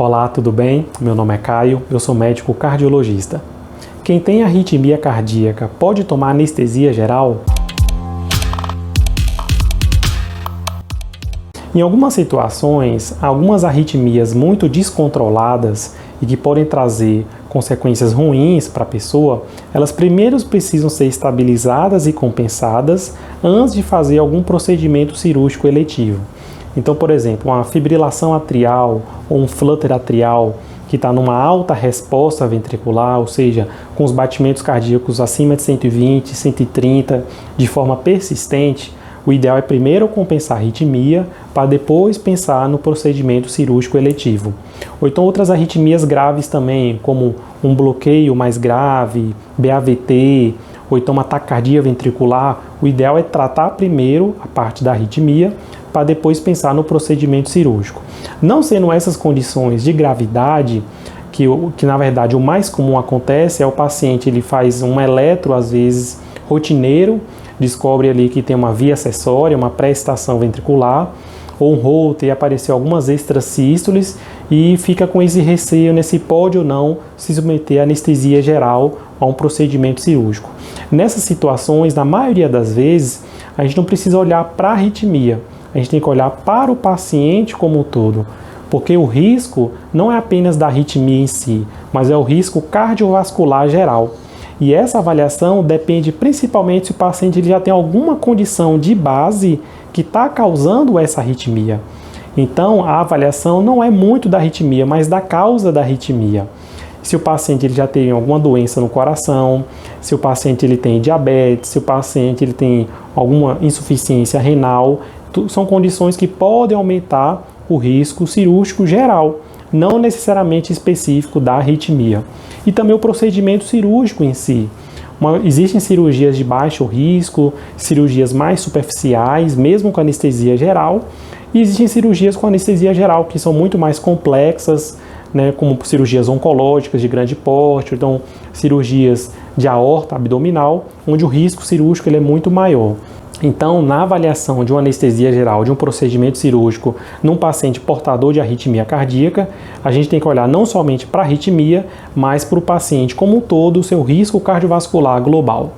Olá, tudo bem? Meu nome é Caio, eu sou médico cardiologista. Quem tem arritmia cardíaca pode tomar anestesia geral? Em algumas situações, algumas arritmias muito descontroladas e que podem trazer consequências ruins para a pessoa, elas primeiro precisam ser estabilizadas e compensadas antes de fazer algum procedimento cirúrgico eletivo. Então, por exemplo, uma fibrilação atrial ou um flutter atrial que está numa alta resposta ventricular, ou seja, com os batimentos cardíacos acima de 120, 130, de forma persistente, o ideal é primeiro compensar a arritmia para depois pensar no procedimento cirúrgico eletivo. Ou então outras arritmias graves também, como um bloqueio mais grave, BAVT, ou então uma taquicardia ventricular, o ideal é tratar primeiro a parte da arritmia para depois pensar no procedimento cirúrgico. Não sendo essas condições de gravidade, que na verdade o mais comum acontece é o paciente ele faz um eletro, às vezes rotineiro, descobre ali que tem uma via acessória, uma pré-estação ventricular, ou um Holter e apareceu algumas extrasístoles e fica com esse receio se pode ou não se submeter à anestesia geral a um procedimento cirúrgico. Nessas situações, na maioria das vezes, a gente não precisa olhar para a arritmia, a gente tem que olhar para o paciente como um todo, porque o risco não é apenas da arritmia em si, mas é o risco cardiovascular geral. E essa avaliação depende principalmente se o paciente ele já tem alguma condição de base que está causando essa arritmia. Então, a avaliação não é muito da arritmia, mas da causa da arritmia. Se o paciente ele já tem alguma doença no coração, se o paciente ele tem diabetes, se o paciente ele tem alguma insuficiência renal, são condições que podem aumentar o risco cirúrgico geral, não necessariamente específico da arritmia. E também o procedimento cirúrgico em si. Existem cirurgias de baixo risco, cirurgias mais superficiais, mesmo com anestesia geral, e existem cirurgias com anestesia geral que são muito mais complexas, como cirurgias oncológicas de grande porte, então cirurgias de aorta abdominal, onde o risco cirúrgico ele é muito maior. Então, na avaliação de uma anestesia geral, de um procedimento cirúrgico num paciente portador de arritmia cardíaca, a gente tem que olhar não somente para a arritmia, mas para o paciente como um todo, o seu risco cardiovascular global.